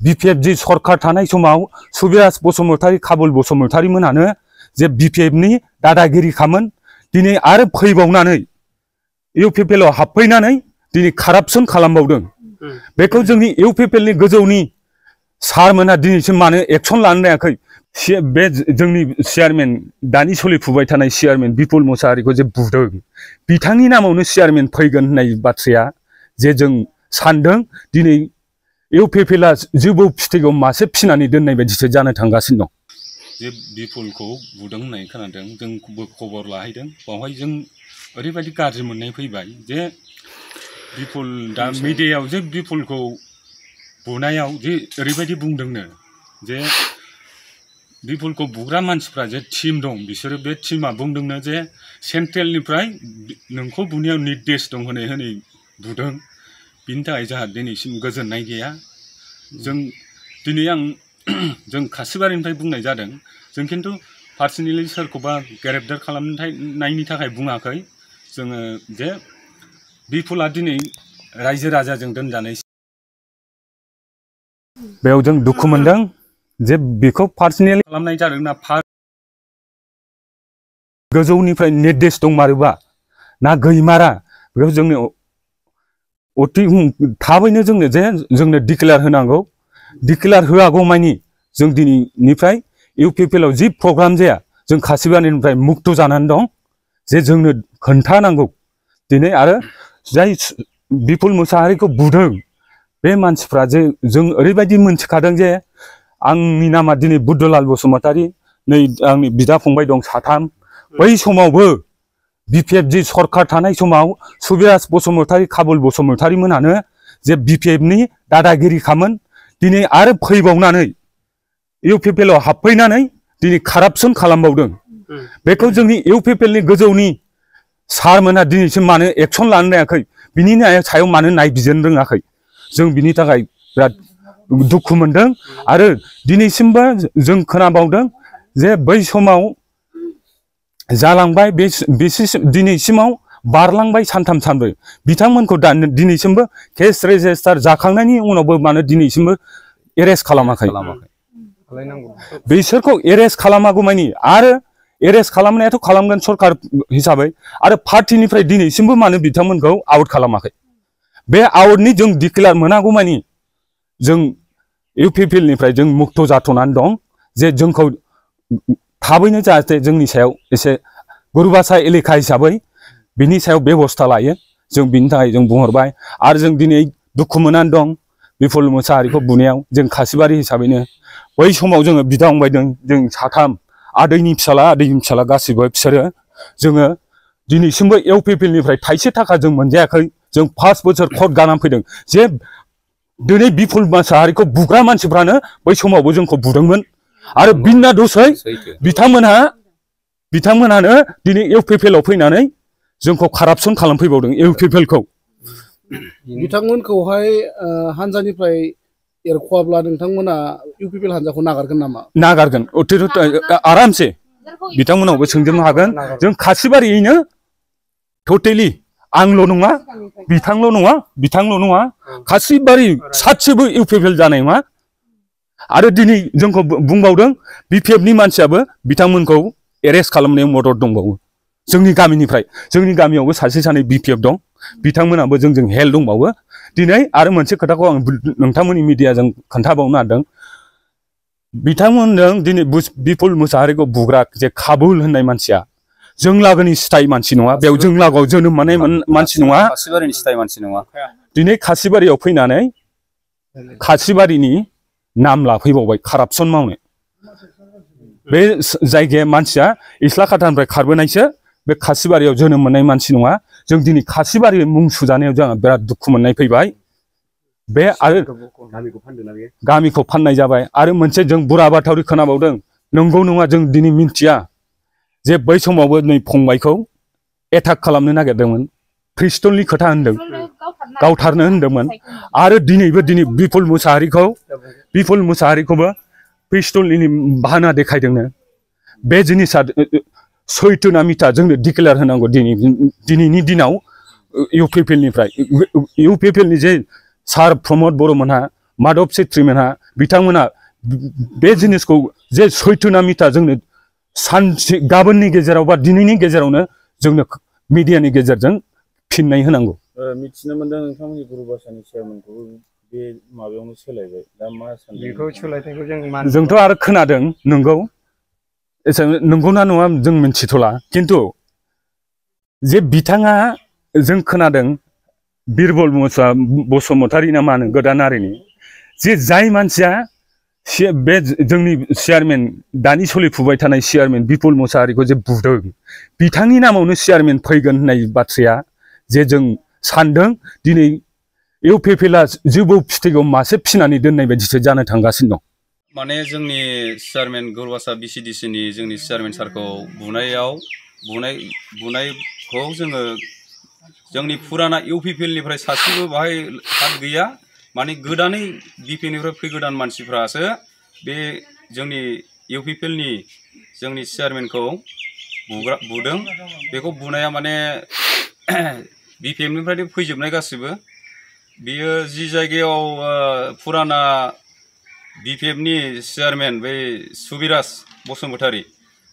BPF जी सरकार थानाय समाव सुबिराज बसुमतारी काबुल बसुमतारी मोनानो जे BPF नि दादागिरि खामोन दिनै आरो फैबावनानै UPPL आव हाबफैनानै दिनै कारापसन खालामबावदों बेखौ जोंनि UPPL नि गोजौनि सारमोना दिनैसिम मानो एक्सन लानो हायाखै बे जोंनि चेयारमेन दानि सोलिफुबाय थानाय चेयारमेन बिपुल मोसाहारिखौ जे बुदों बिथांनि नामावनो चेयारमेन फैगोन होननाय बाथ्राया जे जों सानदों दिनै UPPL आ जिबौ फिथैखौ मासे फिनानै दोननाय बायदिसो जानो थांगासिनो दं जे बिपुलखौ बुदों होननाय खोनादों जों खबर लाहैदों बावहाय जों ओरैबायदि गाज्रि मोननाय फैबाय जे बिपुल दा मिडियायाव जे बिपुलखौ बुनायाव जे ओरैबायदि बुंदोंनो जे बिपुलखौ बुग्रा मानसिफ्रा जे टीम दं बिसोरो बे टीमा बुंदोंनो जे सेन्ट्रेलनिफ्राय नोंखौ बुनायाव निर्देश दं होनै बुदों बिनि थाखाय जोंहा दिनैसिम गोजोननाय गैया जों दिनै जों कासिबारिनिफ्राय बुंनाय जादों जों खिन्थु पार्सनेलि सोरखौबा ग्रेप्टार खालामनायनि थाखाय बुङाखै जोङो जे बिपुला दिनै रायजो राजाजों दोनजानाय बेयाव जों दुखु मोनदों जे बेखौ पार्सनेलि खालामनाय जादोंना गोजौनिफ्राय निर्देश दंमारोबा ना गैमारा बेखौ जोंनो अति थाबैनो जोंनो डिक्लेयार होनांगौ डिक्लेयार होआगौ मानि जों दिनैनिफ्राय UPPL आव जि प्रग्राम जाया जों कासिबारिनिफ्राय मुक्त जानानै दं जे जोंनो खोन्थानांगौ दिनै आरो जाय बिपुल मोसाहारिखौ बुदों बे मानसिफ्रा जे जों ओरैबायदि मोनथिखादों जे आंनि नामा दिनै बुद्धलाल बसुमतारी नै आंनि बिदा फंबाय दं साथाम बै समावबो BPF जी सरकार थानाय समाव सुबिराज बसुमतारी काबुल बसुमतारी मोनानो जे BPF नि दादागिरि खामोन दिनै आरो फैबावनानै UPPL आव हाबफैनानै दिनै कारापसन खालामबावदों बेखौ जोंनि UPPL नि गोजौनि सारमोना दिनैसिम मानो एक्सन लानो हायाखै बिनि सायाव मानो नायबिजिरनो रोङाखै जों बिनि थाखाय बिराद दुखु मोनदों आरो दिनैसिमबो जों खोनाबावदों जे बै समाव जालांबाय दिनैसिमाव बारलांबाय सानथाम सानब्रै बिथांमोनखौ दिनैसिमबो केस रेजिस्टार जाखांनायनि उनावबो मानो दिनैसिमबो एरेस्ट खालामाखै बिसोरखौ एरेस्ट खालामागौमानि आरो एरेस्ट खालामनायाथ' खालामगोन सरकार हिसाबै आरो पार्टीनिफ्राय दिनैसिमबो मानो बिथांमोनखौ आउट खालामाखै बे आउटनि जों डिक्लेयार मोनागौमानि जों UPPL निफ्राय जों मुक्त जाथ'नानै दं जे जोंखौ थाबैनो जाहाथे जोंनि सायाव एसे गुरुबासा एलेखा हिसाबै बिनि सायाव बेबस्था लायो जों बिनि थाखाय जों बुंहरबाय आरो जों दिनै दुखु मोननानै दं बिपुल मोसाहारिखौ बुनायाव जों कासिबारि हिसाबैनो बै समाव जोङो बिदा फंबाय जों साथाम आदैनि फिसाला गासिबो बिसोरो जोङो दिनैसिमबो UPPL निफ्राय थाइसे थाखा जों मोनजायाखै जों 5 बोसोर कर्ट गानानै फैदों जे दिनै बिपुल मोसाहारिखौ बुग्रा मानसिफ्रानो बै समावबो जोंखौ बुदोंमोन आरो बिना दसै बिथांमोनानो दिनै UPPL आव फैनानै जोंखौ कारापसन खालामफैबावदों UPPL खौ बिथांमोनखौहाय हानजानिफ्राय एरख'वाब्ला नोंथांमोना UPPL हानजाखौ नागारगोन नामा नागारगोन आरामसे बिथांमोनावबो सोंजोबनो हागोन जों कासिबारियैनो टटेलि आंल' नङा बिथांल' नङा कासिबारि सासेबो UPPL जानाय नङा आरो दिनै जोंखौ बुंबावदों BPF नि मानसियाबो बिथांमोनखौ एरेस्ट खालामनायाव मदद दंबावो जोंनि गामिनिफ्राय जोंनि गामियावबो सासे सानै BPF दं बिथांमोनाबो जोंजों हेल्प दंबावो दिनै आरो मोनसे खोथाखौ आं नोंथांमोननि मिडियाजों खोन्थाबावनो नागिरदों बिथांमोनजों दिनै बिपुल मोसाहारिखौ बुग्रा जे काबुल होननाय मानसिया जों लागोनि सिथाय मानसि नङा बेयाव जों लागोआव जोनोम मोननाय मानसि नङा कासिबारिनि सिथाय मानसि नङा दिनै कासिबारियाव फैनानै कासिबारिनि नाम लाफैबावबाय कारापसन मावनो बे जायगाया मानसिया इस्लाखातानिफ्राय खारबोनायसो बे कासिबारियाव जोनोम मोननाय मानसि नङा जों दिनै कासिबारि मुं सुजानायाव जोंहा बिराद दुखु मोननाय फैबाय बे आरो गामिखौ फाननाय जाबाय आरो मोनसे जों बुराबाथावरि खोनाबावदों नंगौ नङा जों दिनै मिन्थिया जे बै समावबो नै फंबायखौ एटाक खालामनो नागिरदोंमोन पिस्तलनि खोथा होनदों गावथारनो होनदोंमोन आरो दिनै बिपुल मोसाहारिखौबो पिस्तलनि बाहाना देखायदोंनो बे जिनिसा सैथोना मिथा जोंनो डिक्लेयार होनांगौ दिनैनि दिनाव UPPL निफ्राय UPPL नि जे सार प्रमद बर'मोनहा माधव सेत्रीमोनहा बिथांमोना बे जिनिसखौ जे सैथोना मिथा जोंनो सानसे गाबोननि गेजेराव बा दिनैनि गेजेरावनो जोंनो मिडियानि गेजेरजों फिननाय होनांगौ। मिथिनो मोनदों नोंथांमोननि गुरु भाषानि चेयारमेनखौ बे माबायावनो सोलायबाय दा मा सानदों बेखौ सोलायनायखौ जोंथ' आरो खोनादों नंगौ नंगौना नङा जों मिन्थिथ'ला खिन्थु जे बिथाङा जों खोनादों बिरबल बसुमतारी ना मा होनो गोदानारिनि जे जाय मानसिया बे जोंनि चेयारमेन दानि सोलिफुबाय थानाय चेयारमेन बिपुल मुसाहारिखौ जे बुदों बिथांनि नामावनो चेयारमेन फैगोन होननाय बाथ्राया जे जों सानदों दिनै इउपिपिएलआ जिबौ फिथैखौ मासे फिनानै दोननाय बायदिसो जानो थांगासिनो दं। माने जोंनि चेयारमेन गुरुभाषा बिसिडिसिनि जोंनि चेयारमेन सारखौ बुनायखौ जोङो जोंनि फुराना इउपिपिएलनिफ्राय सासेबो बाहाय हात गैया माने गोदानै बिपिनिफ्राय फैगोदान मानसिफ्रासो बे जोंनि इउपिपिएलनि जोंनि चेयारमेनखौ बुदों बेखौ बुनाया माने बिपिएमनिफ्राय फैजोबनाय गासिबो बियो जि जायगायाव फुराना बिपिएफनि चेयारमेन बै सुबिराज बसुमतारी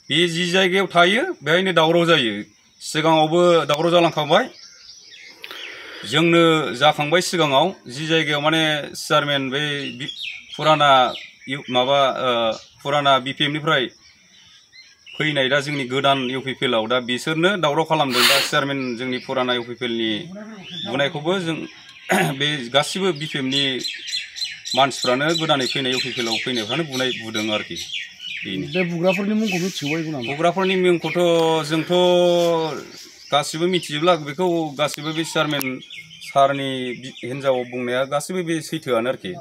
बे जि जायगायाव थायो बेहायनो दावराव जायो सिगाङावबो दावराव जालांखांबाय जोंनो जाखांबाय सिगाङाव जि जायगायाव माने चेयारमेन बै फुराना फुराना बिपिएमनिफ्राय फैनाय दा जोंनि गोदान इउपिपिएलआव दा बिसोरनो दावराव खालामदों दा चेयारमेन जोंनि फुराना इउपिपिएलनि बुनायखौबो जों बे गासिबो बिपिएमनि मानसिफ्रानो गोदानै फैनाय इउपिपिएलआव फैनायफ्रानो बुदों आरोखि बे बुग्राफोरनि मुंखौ मिथिगौ नामा? बुग्राफोरनि मुंखौथ' जोंथ' गासिबो मिथिजोबला बेखौ गासिबो बे चेयारमेन सारनि हिन्जाव बुंनाया गासिबो बे सैथोआनो आरोखि